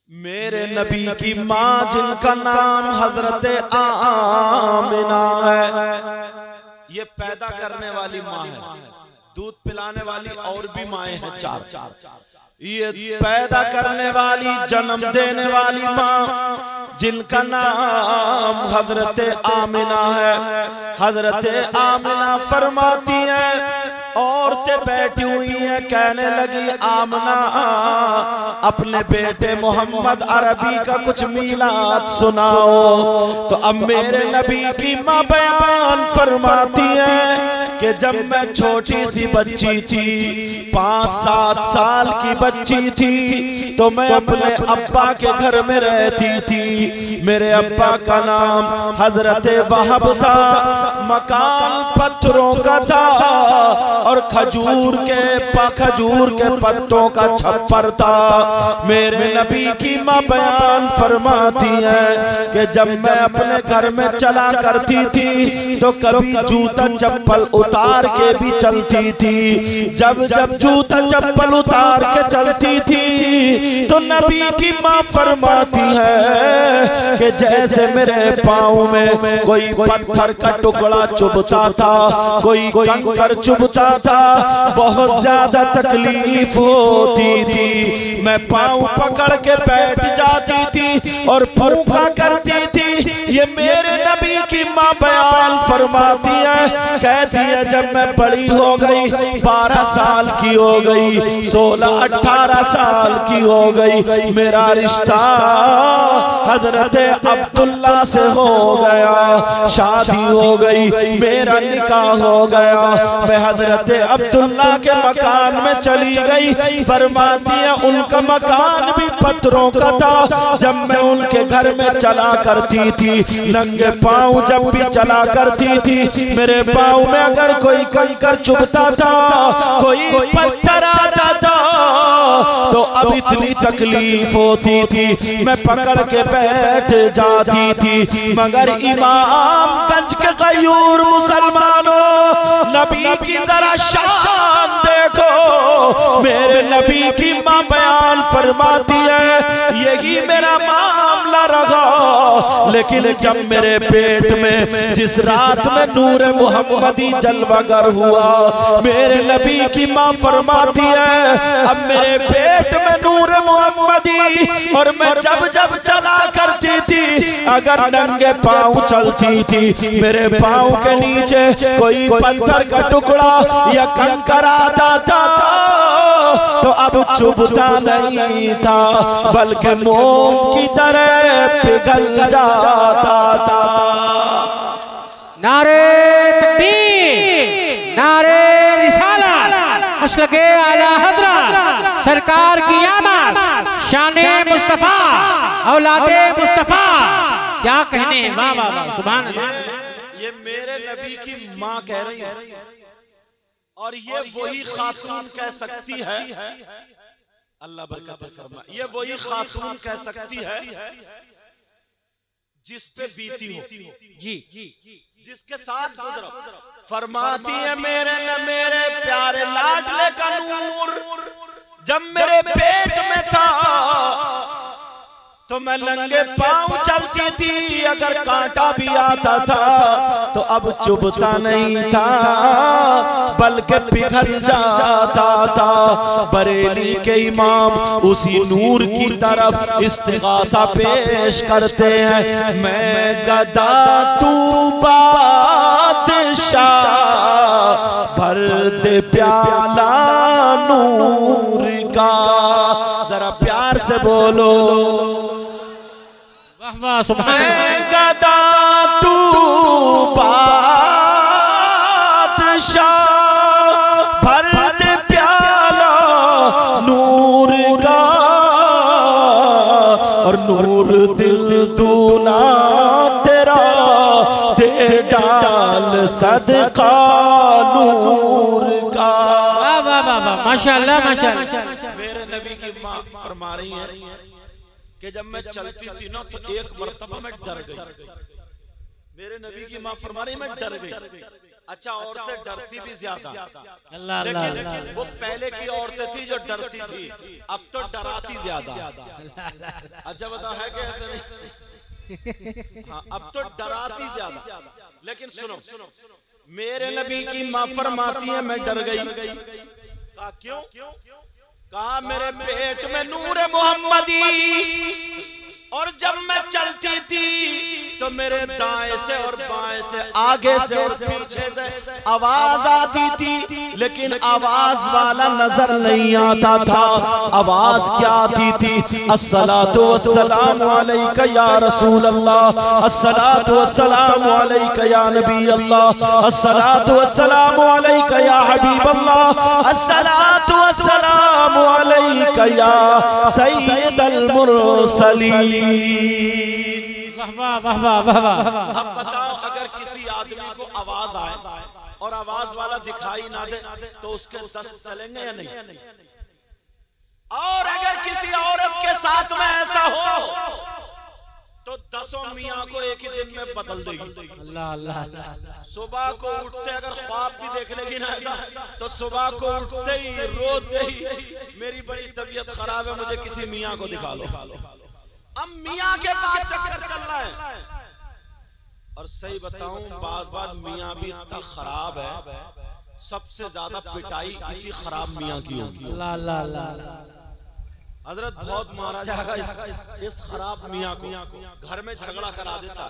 मेरे नबी की माँ जिनका नाम हजरत आमिना है, ये पैदा करने वाली माँ है, दूध पिलाने वाली और भी माएँ हैं चार। ये पैदा करने वाली, जन्म देने वाली माँ जिनका नाम हजरत आमिना है। हजरत आमिना फरमाती है, औरतें बैठी हुई हैं, कहने लगी आमना अपने बेटे मोहम्मद अरबी का कुछ मीलाद सुनाओ। तो अब मेरे नबी की माँ बयान फरमाती है कि जब मैं छोटी सी बच्ची थी, 5-7 साल की बच्ची थी, तो मैं अपने अब्बा के घर में रहती थी। मेरे अब्बा का नाम हजरत वहाब था, मकान पत्थरों का था और खजूर के पत्तों का छप्पर था। मेरे नबी की माँ बयान फरमाती है कि जब मैं अपने घर में चला करती थी तो कभी जूता चप्पल उतार के भी चलती थी। जब जूता चप्पल उतार के चलती थी तो नबी की माँ फरमाती है कि जैसे मेरे पाँव में कोई पत्थर का टुकड़ा चुभता था, कोई कंकर चुभता था, बहुत ज्यादा तकलीफ होती थी। मैं पाँव पकड़ के बैठ जाती थी और फूंका करती थी। ये मेरे नबी की माँ बयान फरमाती है, कहती है जब मैं बड़ी हो गई, 12 साल की हो गई, 16-18 साल की हो गई, मेरा रिश्ता हजरत अब्दुल्ला से हो गया, शादी हो गई, मेरा निकाह हो गया। मैं हजरत अब्दुल्ला के मकान में चली गई। फरमाती है उनका मकान भी पत्थरों का था। जब मैं उनके घर में चला करती थी, नंगे पाँव जब भी चला करती थी, मेरे पाँव में अगर कोई कंकर चुभता था, कोई पत्थर आता था, तो अब इतनी तकलीफ होती थी, मैं पकड़ के बैठ जाती थी। मगर इमामगंज के गयूर मुसलमानों, नबी की जरा शान देखो। मेरे नबी की माँ बयान फरमाती है, यही मेरा मामला रहा। लेकिन जब मेरे पेट में जिस रात में नूर मुहम्मदी जलवागर हुआ, मेरे नबी की माँ फरमाती है, अब मेरे पेट में नूर मुहम्मदी, और मैं जब जब चला करती थी, अगर नंगे पाँव चलती थी, मेरे पाँव के नीचे कोई पत्थर का टुकड़ा या कंकर आता था तो अब चुभता नहीं था, बल्कि मोम की तरह पिघल जाता था। नारे तकबीर, नारे रिसालत, मसलके आला हज़रत सरकार की आमद, शाने मुस्तफा, औलादे मुस्तफा, क्या कहने। वाह वाह वाह, सुभान अल्लाह। ये मेरे नबी की माँ कह रही है, और ये वही खातून कह सकती है, अल्लाह बरकत फरमाए, ये वही खातून कह सकती है जिस पे बीती हो, जी, जिसके साथ गुजरा। फरमाती है मेरे प्यारे लाडले का नूर जब मेरे पेट में था तो मैं नंगे पाँव चलती थी, अगर कांटा भी आता था तो अब चुभता नहीं था, बल्कि पिघल जाता था। बरेली के इमाम उसी नूर की तरफ इस्तिगासा पेश करते हैं, मैं गदा तू बादशाह, भर दे प्याला नूर का। जरा प्यार से बोलो, वाह वाह, सुभान अल्लाह। गदा तू बादशाह, भर दे प्याला नूर का, और नूर दिल दूना तेरा दे डाल सदका नूर का। वाह वाह वाह वाह, माशाअल्लाह माशाअल्लाह। मेरे नबी की माँ फरमा रही है कि जब मैं चलती थी ना तो एक मर्तबा मैं डर गई। मेरे नबी की माँ फरमा रही मैं डर गई। अच्छा, औरतें डरती भी ज्यादा, अल्लाह लेकिन वो पहले की औरतें थी जो डरती थी, अब तो डराती ज्यादा। अच्छा बताओ, है कि ऐसे नहीं? हाँ, अब तो डराती ज्यादा। लेकिन सुनो, मेरे नबी की माँ फरमाती है मैं डर गई। कहा क्यों? कहा मेरे पेट में नूर मोहम्मदी, और जब मैं चलती थी तो मेरे दाएं से और बाएं से, आगे से और पीछे से आवाज आती थी, लेकिन आवाज वाला नजर नहीं आता था। आवाज क्या आती थी? अस्सलातु वस्सलामु अलैका या रसूल अल्लाह, अस्सलातु वस्सलामु अलैका या नबी अल्लाह, अस्सलातु वस्सलामु अलैका या हबीब अल्लाह, अस्सलातु वस्सलामु अलैका या सय्यदल मुरसलीन। वाह वाह वाह वाह वाह। अब बताओ, अगर किसी आदमी को आवाज आए और आवाज वाला दिखाई ना दे तो उसके 10 चलेंगे या नहीं? और अगर किसी औरत के साथ में ऐसा हो तो 10 मियाँ को एक ही दिन में बदल देगी। अल्लाह अल्लाह अल्लाह। सुबह को उठते अगर ख्वाब भी देख लेगी ना ऐसा, तो सुबह को उठते ही रोते ही मेरी बड़ी तबीयत खराब है, मुझे किसी मियाँ को दिखा लो। अब मियाँ के पास चक्कर चल रहा है। और सही बताऊं, बार मियाँ भी इतना खराब है, सबसे ज्यादा पिटाई इसी खराब मियाँ की होगी। अल्लाह अल्लाह अल्लाह। हजरत बहुत मारा जाएगा इस खराब मियाँ को। घर में झगड़ा करा देता,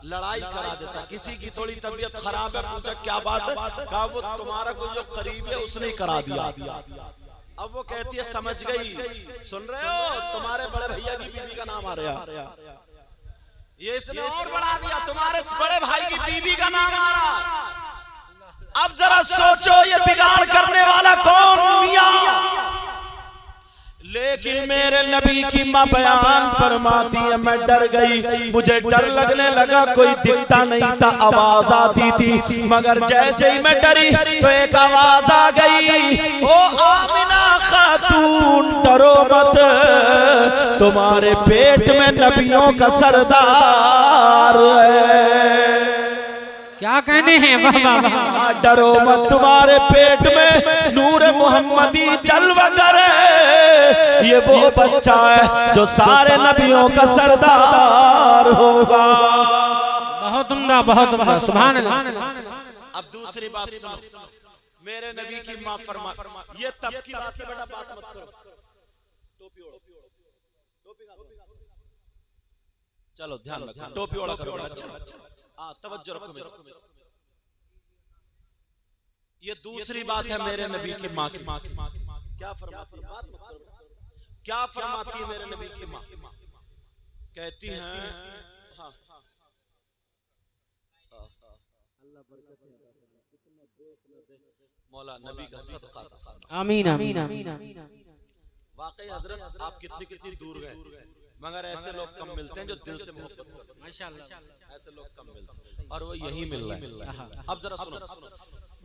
लड़ाई करा देता। किसी की थोड़ी तबीयत खराब है, पूछा क्या बात है? कहा वो तुम्हारा कोई जो करीब है उसने ही करा दिया। अब वो कहती है समझ गई, सुन रहे हो, तुम्हारे बड़े भैया की बीवी का नाम आ रहा, ये इसने और बढ़ा दिया, तुम्हारे बड़े भाई की बीवी का नाम आ रहा। अब जरा सोचो ये बिगाड़ करने वाला कौन? मियां। लेकिन मेरे नबी की माँ बयान फरमाती है मैं डर गई, मुझे डर लगने लगा, कोई दिखता नहीं था, आवाज आती थी, मगर जैसे ही मैं डरी तो एक आवाज आ गई, ओ आमिना खातून डरो मत, तुम्हारे पेट में नबियों का सरदार है। क्या कहने हैं? वाह वाह वाह। डरो मत, तुम्हारे पेट में नूर मोहम्मदी जलवा करे, ये वो बच्चा है जो सारे नबियों का सरदार होगा। बहुत उम्दा, बहुत उम्दा, सुभान अल्लाह। अब दूसरी बात सुनो, मेरे नबी की माँ फरमा, ये तब की बात है बेटा, बात मत करो, टोपी ओढ़ो, चलो ध्यान रखो, टोपी ओढ़ा करो बेटा। अच्छा तवज्जो रखो मेरे। ये दूसरी बात है मेरे नबी की माँ की। क्या फरमाती है? क्या फरमाती है मेरे नबी की माँ? कहती हैं हाँ, मौला नबी का सदका आमीन आमीन आमीन। वाकई हजरत आप कितनी दूर गए, मगर ऐसे लोग कम मिलते हैं जो दिल से मोहब्बत करते हैं। माशाअल्लाह, ऐसे लोग कम मिलते हैं और वो यही मिल रहा है। अब जरा सुनो,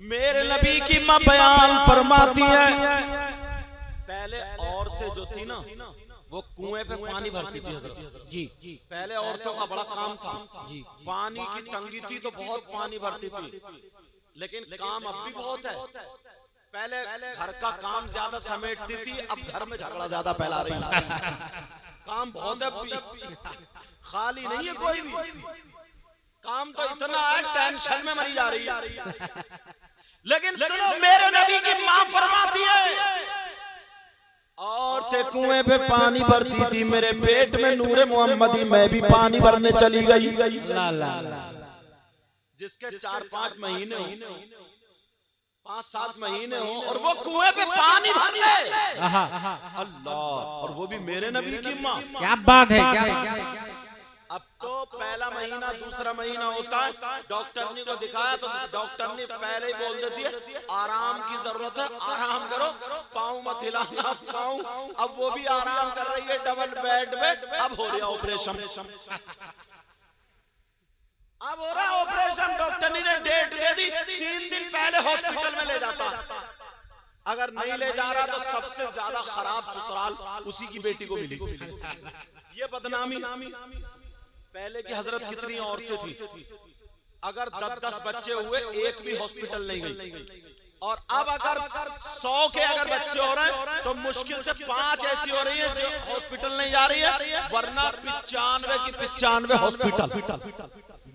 मेरे नबी की माँ बयान फरमाती है, पहले औरतें जो थी ना वो कुएं पे पानी भरती थी हजरत जी। पहले औरतों का बड़ा काम था जी, पानी की तंगी थी तो बहुत पानी भरती थी, लेकिन काम अब भी बहुत है। पहले घर का काम ज्यादा समेटती थी, अब घर में झगड़ा ज्यादा फैला रही है। काम बहुत है, खाली नहीं है कोई भी काम, तो इतना है टेंशन में मरी जा रही है। लेकिन सुनो, मेरे नबी की माँ फरमाती है, औरतें कुएं पे पानी भरती थी, मेरे पेट में नूरे मोहम्मदी, मैं भी पानी भरने चली गई। जिसके 4-5 महीने हो, 5-7 महीने हो और वो कुएं पे पानी भर ले, अल्लाह, और वो भी मेरे नबी की माँ। क्या बात है, क्या अब तो पहला महीना दूसरा महीना होता है, डॉक्टरनी को दिखाया तो डॉक्टरनी पहले ही बोल देती है आराम की जरूरत है, आराम करो, पाँव मत हिलाना, पाँव। अब वो भी आराम कर रही है डबल बेड में। अब हो रहा ऑपरेशन, अब हो रहा ऑपरेशन, डॉक्टरनी ने डेट दे दी, 3 दिन पहले हॉस्पिटल में ले जाता। अगर नहीं ले जा रहा तो सबसे ज्यादा खराब ससुराल उसी की बेटी को मिली। ये बदनामी। पहले की हजरत कितनी औरतें थी, अगर 10-10 बच्चे हुए, एक भी हॉस्पिटल नहीं गई। और अब अगर 100 के अगर बच्चे हो रहे हैं तो मुश्किल से 5 ऐसी हो रही है जो हॉस्पिटल नहीं जा रही है, वरना 95 की 95 हॉस्पिटल।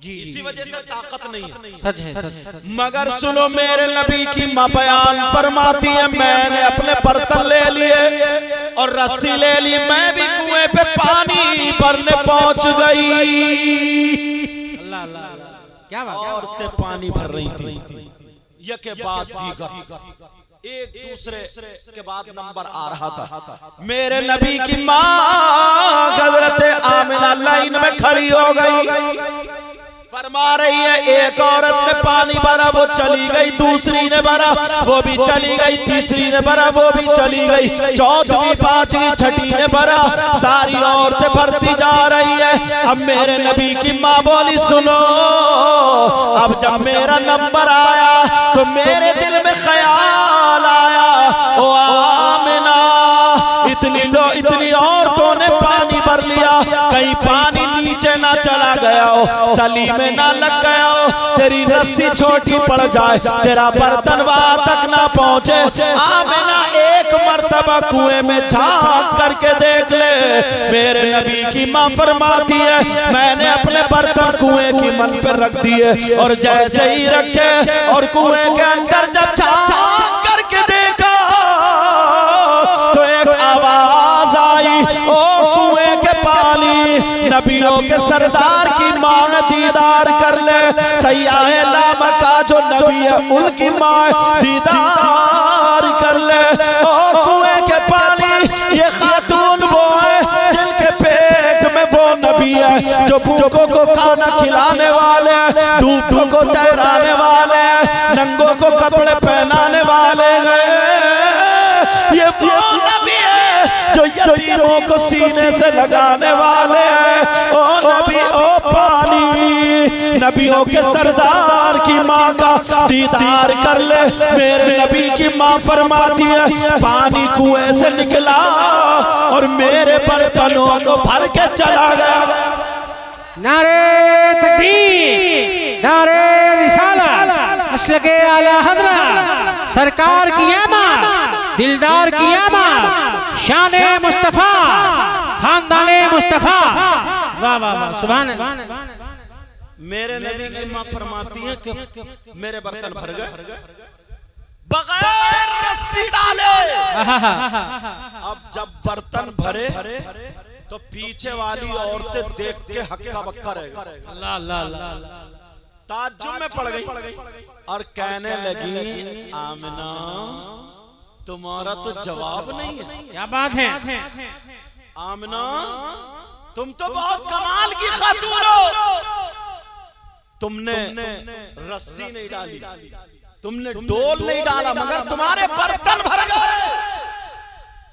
इसी वजह से ताकत नहीं है। सच है, सच है। मगर सुनो, मेरे नबी की माँ बयान फरमाती है, मैंने अपने बर्तन ले लिए और रस्सी ले ली, मैं भी कुएं पे पानी भरने पहुंच गई। अल्लाह अल्लाह, क्या बात। औरतें पानी भर रही थी, ये के बाद दीगर, एक दूसरे के बाद नंबर आ रहा था। मेरे नबी की माँ हज़रत आमिना लाइन में खड़ी हो गई, फरमा रही है, एक औरत ने पानी भरा, वो चली गई, दूसरी ने भरा, वो भी चली गई, तीसरी ने भरा, वो भी चली गई, चौथी, पांचवी, छठी ने भरा, सारी औरतें भरती जा रही है। अब मेरे नबी की माँ बोली, सुनो, अब जब मेरा नंबर आया तो मेरे दिल में ख्याल आया, ओ आमिना, इतनी औरतों ने पानी भर लिया, कहीं पानी नीचे ना चला गया हो, तली में ना लग गया हो, तेरी रस्सी छोटी पड़ जाए, तेरा बर्तन वहां तक ना पहुंचे। आमिना एक मर्तबा कुएं में झांक करके देख ले। मेरे नबी की माँ फरमाती है, मैंने अपने बर्तन कुएं की मन पर रख दिए और जैसे ही रखे और कुएं के अंदर जब झांक करके देखा तो एक आवाज आई, ओ कुएं के पानी, नबियों के सरदार की माँ दीदार कर ले। सैयाहे लामा का जो नबी है उनकी माँ दीदार कर ले। ओ कुएं के पानी, ये खातून वो है जिनके पेट में वो नबी है जो भूखों को खाना खिलाने वाले हैं, डूबों को तैराने वाले हैं, नंगों को कपड़े पहनाने वाले हैं। ये वो नबी है जो यतीमों को सीने से लगाने वाले हैं। ओ नबी, ओ पानी, नबियों के सरदार की माँ का दीदार कर ले। मेरे नबी की माँ फरमाती है, पानी कुएं से निकला और मेरे बर्तनों को भर के चला गया। नारे तकबीर, नारे रिसालत, मसलके आला हज़रत, सरकार की आमद, दिलदार की आमद, शाने मुस्तफा, खानदाने मुस्तफा। वाह वाह वाह, सुभान अल्लाह। मेरे नबी की माँ फरमाती है कि मेरे बर्तन भर गए बगैर रस्सी डाले। अब जब बर्तन भरे तो पीछे वाली औरतें देख के हक्का बक्का रह गई, अल्लाह अल्लाह अल्लाह, ताज्जुब में पड़ गई और कहने लगी, आमिना, तुम्हारा तो जवाब नहीं है। क्या बात है। आमिना, तुम तो बहुत कमाल की खातून हो, तुमने रस्सी नहीं डाली, तुमने डोल नहीं डाला, मगर तुम्हारे बर्तन भर गए।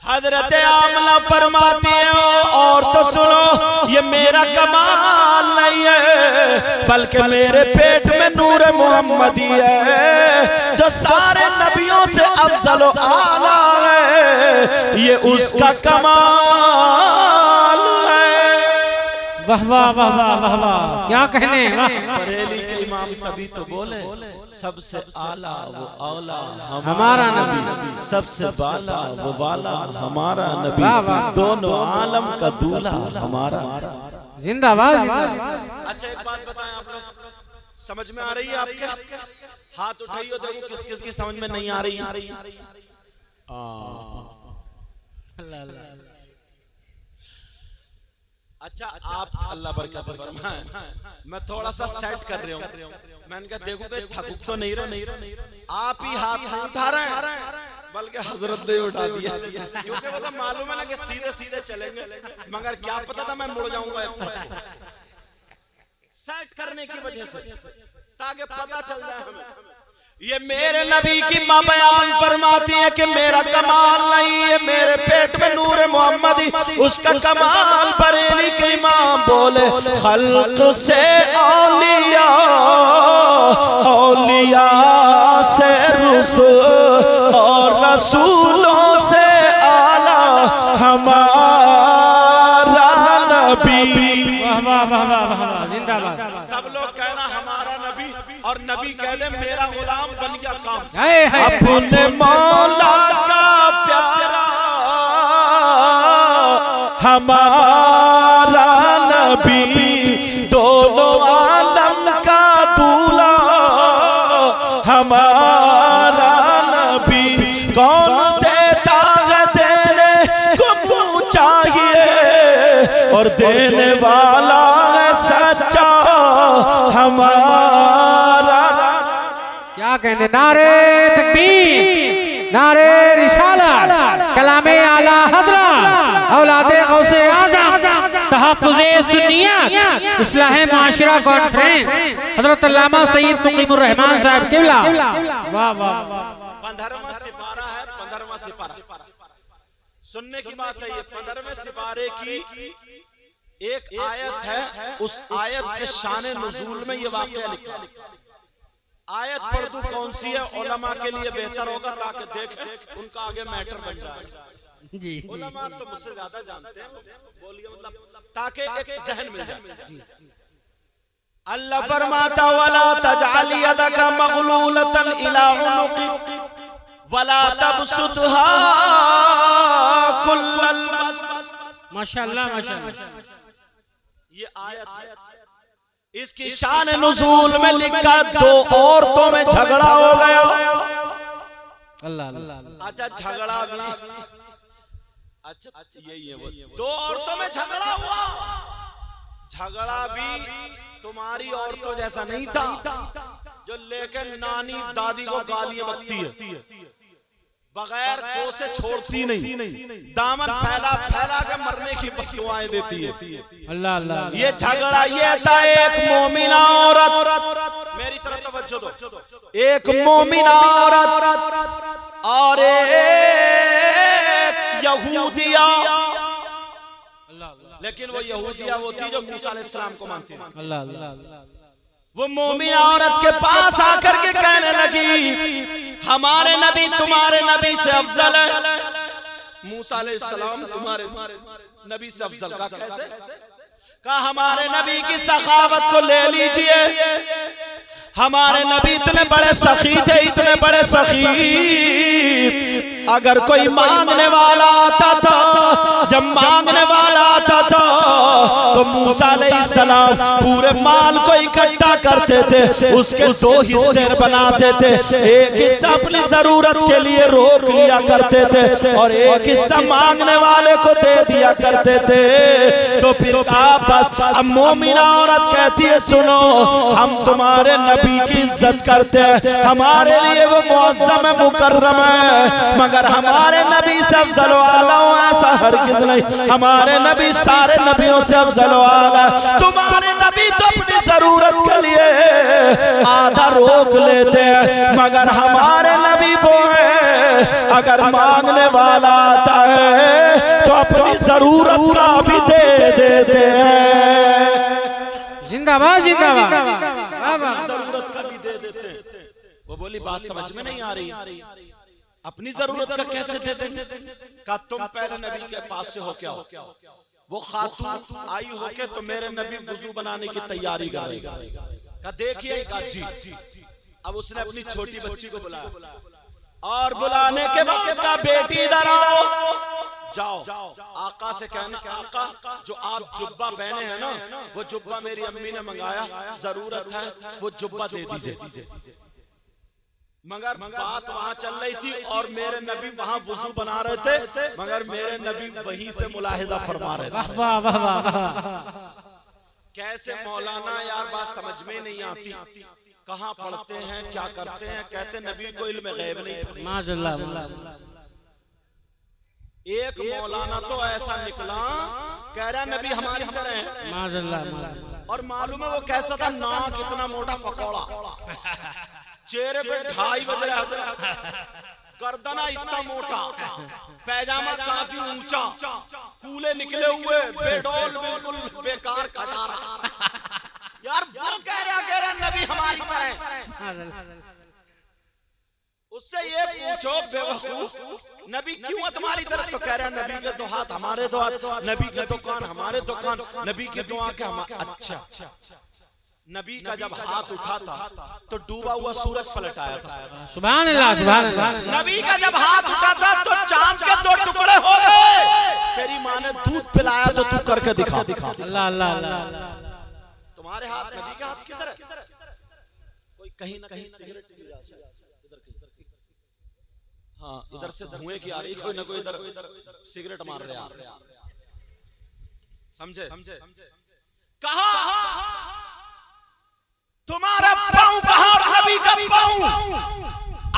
हजरत आमना फरमाती है, और तो सुनो, ये मेरा कमाल नहीं है, बल्कि मेरे पेट में नूर मोहम्मदी है जो सारे नबियों से अफजल व आला है, ये उसका कमाल है। वाह वाह वाह वाह वाह वाह, क्या कहने। बरेली के इमाम तभी तो बोले, सबसे आला वो औला हमारा नबी, सबसे बाला वो वाला हमारा नबी, दोनों आलम का दूल्हा हमारा। जिंदाबाद। अच्छा, एक बात बताएं, आप लोग समझ में आ रही है आपके? हाथ उठाइए, देखो किस किस की समझ में नहीं आ रही। अच्छा, आप अल्लाह बरकत फरमाए, मैं थोड़ा सा सेट कर रहा हूँ। मैंने कहा देखो कि थकुक तो नहीं रहे, आप ही हाथ उठा रहे हैं, बल्कि हजरत ने उठा दिया, क्योंकि वो तो मालूम है ना कि सीधे सीधे चलेंगे, मगर क्या पता था मैं मुड़ जाऊंगा एक तरफ। सेट करने की वजह से, ताकि पता चल जाए हमें। ये मेरे नबी की माँ बयान फरमाती है कि मेरा कमाल नहीं है, मेरे पेट में नूर मोहम्मदी, उसका कमाल। बरेली के इमाम बोले, खल्क से औलिया, औलिया से रसूल, और रसूलों से आला हमारा नबी। वाह वाह वाह वाह वाह, जिंदाबाद। सब लोग कहना हमारा नबी, और नबी कह दे मेरा गुलाम बन गया काम। अपने मौला का प्यारा हमारा नबी, दोनों आलम का दूल्हा हमारा नबी। कौन देता है देने को मुँह चाहिए, और देने वाला है सच्चा हमारा। क्या कहने, नारे तकबीर, नारे रिसालत, कलामे आला हज़रत, औलादे गौसे आज़म, तहफ़्फ़ुज़े सुन्नियत, इस्लाह मुआशरा कॉन्फ्रेंस, हज़रत अल्लामा सैयद मुक़ीमुर रहमान साहब क़िबला। वाह वाह। 15वां सिपारा है, 15वां सिपारा। सुनने की बात है, ये 15वें सिपारे की एक आयत है। उस आयत के शान नुज़ूल में ये वाक़या लिखा। आयत पढ़ दूं कौन सी है, उलमा के लिए बेहतर होगा ताकि देखें उनका आगे मैटर बन जाए। जी उलमा तो मुझसे ज्यादा जानते हैं, बोलिए मतलब ताकि एक ज़हन मिल जाए। अल्लाह फरमाता वला तजअल यदका मग़लूलतन इला उनुक़िक वला तबसुतहा कुल्लल बसत। माशाअल्लाह माशाअल्लाह। ये आयत है, इसकी शान नुज़ूल में लिखा दो औरतों में झगड़ा हो गया। अल्लाह। अच्छा झगड़ा भी, अच्छा यही है वो, दो औरतों में झगड़ा हुआ। झगड़ा भी तुम्हारी औरतों जैसा नहीं था जो लेकिन नानी दादी को गालियां बकती है, बगैर को से छोड़ती नहीं, दामन फैला फैला के मरने की दुआएं देती है। अल्लाह अल्लाह। ये झगड़ा ये था, एक मोमिना औरत, मेरी तरफ तवज्जो दो, एक मोमिना औरत और एक यहूदिया। लेकिन वो यहूदिया वो थी जो मूसा अलैहिस्सलाम को मानती थी। अल्लाह अल्लाह। वो मोमिना औरत के पास आकर के कहने लगी हमारे नबी तुम्हारे नबी से अफजल है। मूसा अलैहिस्सलाम तुम्हारे नबी से अफजल का कैसे? कहा हमारे नबी की सखावत को ले लीजिए, हमारे नबी इतने बड़े सखी थे, इतने बड़े सखी, अगर कोई मांगने वाला आता था, जब मांगने वाला आता था तो मूसा अलैहिस्सलाम पूरे माल को इकट्ठा करते थे, उसके दो हिस्से बनाते थे, एक हिस्सा अपनी जरूरत के लिए रोक लिया करते थे और एक हिस्सा मांगने वाले को दे दिया करते थे। तो फिर बस अब मोमिना औरत कहती है सुनो, हम तुम्हारे नबी की इज्जत करते हैं, हमारे लिए वो मुअज़्ज़म मुकर्रम है, मगर हमारे नबी से अफज़ल वाला ऐसा हरगिज़ नहीं, हमारे नबी सारे नबियों से अफज़ल वाला। तुम्हारे नबी तो अपनी जरूरत के लिए आधा रोक लेते हैं, मगर हमारे नबी वो है अगर मांगने वाला आता है तो अपनी जरूरत का भी दे देते हैं। जिंदाबाद जिंदाबाद। जरूरत का भी दे देते हैं। वो बोली बात समझ में नहीं आ रही, अपनी जरूरत का कैसे दे देंगे? का तुम पहले नबी के पास से हो क्या हो? वो खातून आई हो के तो मेरे नबी वुजू बनाने की तैयारी कर रही, का देखिए का जी। अब उसने अपनी छोटी बच्ची को बुलाया और बुलाने के बाद का बेटी इधर आओ, जाओ आका से कहना आका जो आप जुब्बा पहने हैं ना, वो जुब्बा मेरी अम्मी ने मंगाया, जरूरत है वो जुब्बा दे दीजिए। मगर बात वहां चल रही थी और मेरे नबी वहां वुजू बना रहे थे, मगर मेरे नबी वहीं से मुलाहिजा फरमा रहे थे। वाह वाह वाह। कैसे मौलाना यार बात समझ में नहीं आती, कहाँ पढ़ते हैं क्या करते हैं? कहते नबी को इल्म गैब नहीं था। माशाअल्लाह। एक मौलाना तो ऐसा निकला कह रहा नबी हमारी तरह है, माशाअल्लाह। और मालूम है वो कैसा था? नाक इतना मोटा पकौड़ा, चेहरे पे 2.5 बज रहा, गर्दना इतना मोटा, पैजामा काफी ऊंचा, कूले निकले हुए, बेडौल बिल्कुल बेकार खटारा। यार वो कह रहा नबी हमारी तरह। उससे ये पूछो बेवकूफ नबी क्यों है तुम्हारी तरह? तो कह रहा नबी के दो हाथ हमारे दो हाथ, नबी के दो कान हमारे दो कान, नबी के दो आंखें हमारे। अच्छा नबी का जब हाथ उठा था तो डूबा हुआ सूरज पलट आया था। सुभान अल्लाह, सुभान अल्लाह। नबी का जब हाथ उठा था तो चांद के 2 टुकड़े हो गए। तेरी माँ ने दूध पिलाया तो तू करके दिखा। अल्लाह अल्लाह अल्लाह। तुम्हारे हाथ नबी के हाथ किधर है? कोई कहीं ना कहीं सिगरेट पी रहा है। हाँ, इधर से धुएं की आ रही, कोई ना कोई इधर सिगरेट मार रहे हैं। समझे? कहा तुम्हारा पाँव कहाँ और नबी का पाँव?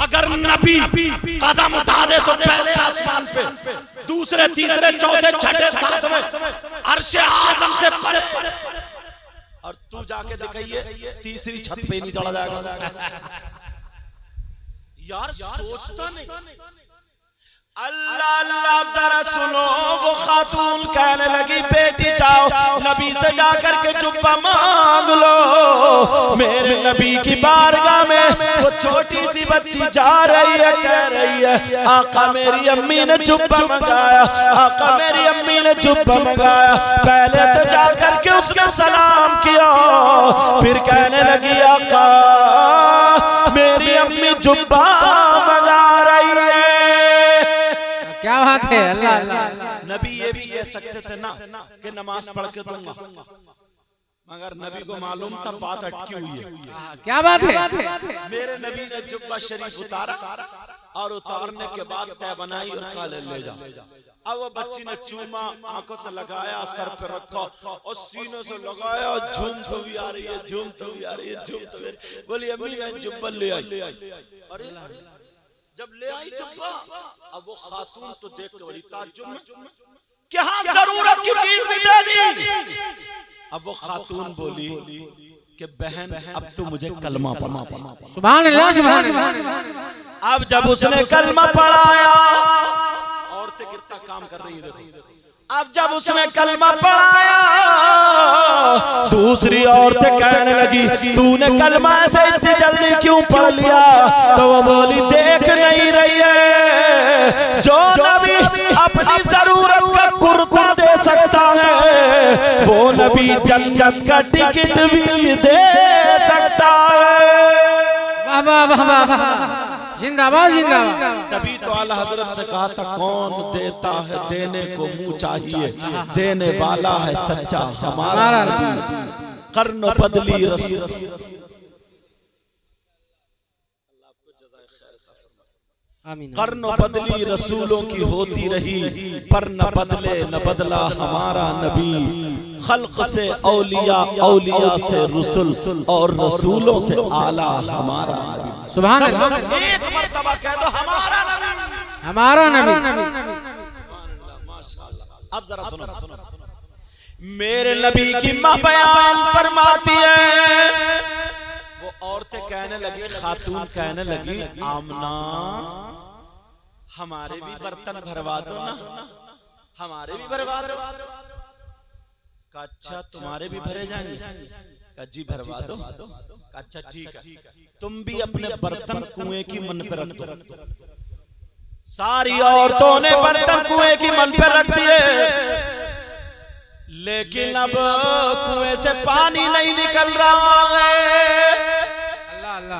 अगर नबी कदम उठा दे तो पहले आसमान पे, दूसरे तीसरे चौथे छठे सातवें अर्शे आज़म से परे, और तू जाके दिखाइए तीसरी छत पे नहीं चढ़ा जाएगा। यार सोचता नहीं। अल्लाह अल्लाह जरा सुनो, वो खातून कहने लगी बेटी जाओ नबी से जाकर के जुब्बा मांग लो। मेरे नबी की बारगाह में वो छोटी सी बच्ची जा रही है, कह रही है आका मेरी अम्मी ने जुब्बा मंगाया, आका मेरी अम्मी ने जुब्बा मंगाया। पहले तो जाकर के उसने सलाम किया, फिर कहने लगी आका मेरी अम्मी जुब्बा मंगा रही है। क्या बात है, अल्लाह अल्लाह। नबी ये भी कह सकते थे ना कि नमाज पढ़ के दूंगा, मगर नबी को मालूम था बात अटकी हुई है। क्या बात है? मेरे नबी ने जुब्बा शरीफ उतारा और उतारने के बाद तय बनाई और कहा ले जा। अब वो बच्ची ने चूमा, आंखों से लगाया, सर पे रखा और सीनों से लगाया, झूमती हुई आ रही है, झूमती हुई आ रही है, झूमती हुई। बोली अम्मी मैं जुब्बा ले आई। अरे जब ले आई जुब्बा, अब वो खातून तो देख के बड़ी ताज्जुब में कि हाँ जरूरत की चीज भी दे दी। अब वो खातून बोली कि बहन अब तू मुझे कलमा पढ़ा। सुभान अल्लाह, सुभान अल्लाह। अब जब उसने कलमा पढ़ाया, औरतें कितना काम कर रही है देखो। अब जब उसने कलमा पढ़ाया, दूसरी औरतें कहने लगी तूने कलमा ऐसे इतनी जल्दी क्यों पढ़ लिया? तो वो बोली देख नहीं रही है, जो नबी अपनी जरूरत का कुर्ता दे सकता है वो नबी जन्नत का टिकट भी दे सकता है। वाह वाह वाह वाह, जिंदाबाद जिंदाबाद। तभी तो आला हजरत ने कहा था कौन देता है देने को मुंह चाहिए, देने वाला है सच्चा हमारा नबी। कर्न बदली रसूल, कर्न बदली रसूलों की होती रही, पर न बदले न बदला हमारा नबी। खल्क से औलिया, औलिया से रसूल, और रसूलों से आला हमारा नबी। सुभान अल्लाह। एक मर्तबा कह दो हमारा नबी, हमारा नबी। अब जरा सुनो, मेरे नबी की माँ बयान फरमाती है। वो औरतें कहने लगी, खातून कहने लगी आमना हमारे भी बर्तन भरवा दो ना, हमारे भी भरवा दो। का अच्छा तुम्हारे भी भरे जाएंगे? का जी भरवा दो। अच्छा ठीक है, तुम भी अपने बर्तन कुएं की मन पे रख दो। सारी औरतों ने बर्तन कुएं की मन पे रख दिए, लेकिन अब कुएं से पानी नहीं निकल रहा है।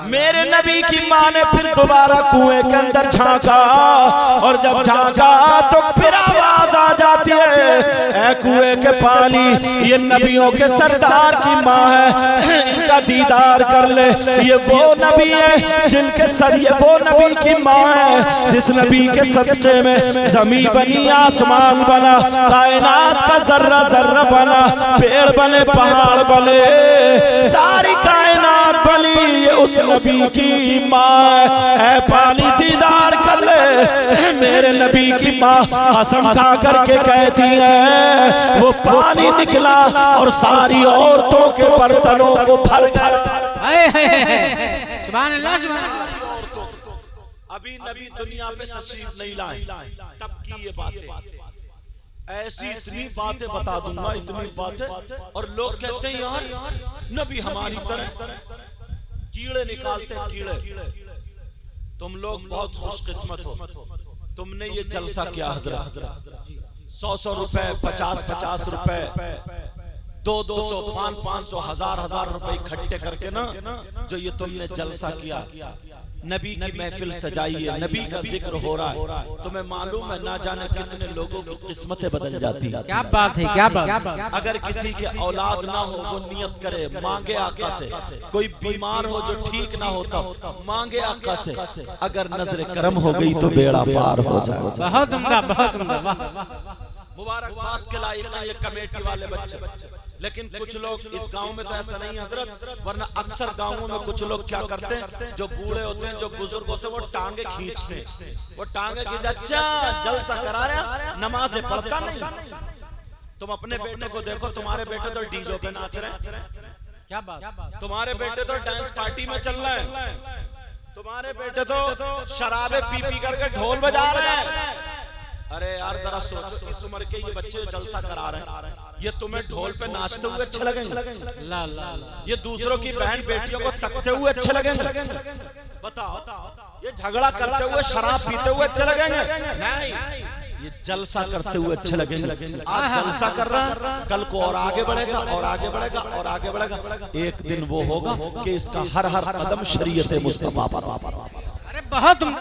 मेरे नबी की माँ ने फिर दोबारा कुएं के अंदर झांका, और जब झांका तो फिर आवाज आ जाती है ऐ कुएं के पानी, ये नबियों के सरदार की माँ है, इनका दीदार कर ले। ये वो नबी है जिनके सर, ये वो नबी की माँ है जिस नबी के सदक़े में जमीन बनी, आसमान बना, कायनात का जर्रा जर्रा बना, पेड़ बने, पहाड़ बने, सारी कायनात बनी। ये उस नबी की माँ है, पानी दीदार कर ले। मेरे नबी की माँ कसम खा करके कहती है वो पानी निकला और सारी औरतों के बर्तनों को भर गया। सुभान अल्लाह, सुभान अल्लाह। अभी नबी दुनिया पे तशरीफ नहीं लाए तब की ये बातें, ऐसी इतनी बातें बता दूंगा, इतनी बातें। और लोग कहते हैं यार नबी हमारी तरह कीड़े निकालते हैं, कीड़े। तुम लोग बहुत खुशकिस्मत हो, तुमने ये जलसा किया हजरत। 100-100 रुपए, 50-50 रुपए, 200 500 1000 रुपए इकट्ठे करके ना, जो ये तुमने जलसा किया, नबी की महफिल सजाई है, नबी का जिक्र हो रहा है, तुम्हें मालूम है ना जाने कितने लोगों की किस्मतें बदल जाती है। क्या बात है, क्या बात। अगर किसी के औलाद ना हो वो नियत करे, मांगे आका से। कोई बीमार हो जो ठीक ना होता, मांगे आका से। अगर नजर करम हो गई तो बेड़ा पार हो जाए। बहुत उम्दा, बहुत उम्दा। मुबारकबाद के लायक है ये कमेटी वाले बच्चे। लेकिन कुछ लोग इस गांव में तो ऐसा नहीं है हजरत, वरना अक्सर गांवों में कुछ लोग क्या करते हैं, जो बूढ़े होते हैं, जो बुजुर्ग होते हैं, वो टांगे खींचते, वो टांगे खींच, अच्छा जलसा करा रहा, नमाज़ें पढ़ता नहीं। तुम अपने बेटे को देखो, तुम्हारे बेटे तो डीजे पे नाच रहे हैं, क्या बात। तुम्हारे बेटे तो डांस पार्टी में चल रहे हैं, तुम्हारे बेटे तो शराबे पी पी करके ढोल बजा रहे हैं। अरे यार जरा सोचो, इस उम्र के ये बच्चे जलसा करा रहे हैं, ये तुम्हें ढोल पे नाचते हुए अच्छे लगेंगे? ला ला ला। ये दूसरों की बहन बेटियों को तकते हुए अच्छे लगेंगे? बताओ। ये झगड़ा करते हुए, शराब पीते हुए अच्छे लगेंगे? नहीं, ये जलसा करते हुए अच्छे लगेंगे। आज जलसा कर रहा है, कल को और आगे बढ़ेगा और आगे बढ़ेगा और आगे बढ़ेगा। एक दिन वो होगा कि इसका हर कदम शरीयत मुस्तफा पर। अरे बहुत उम्दा।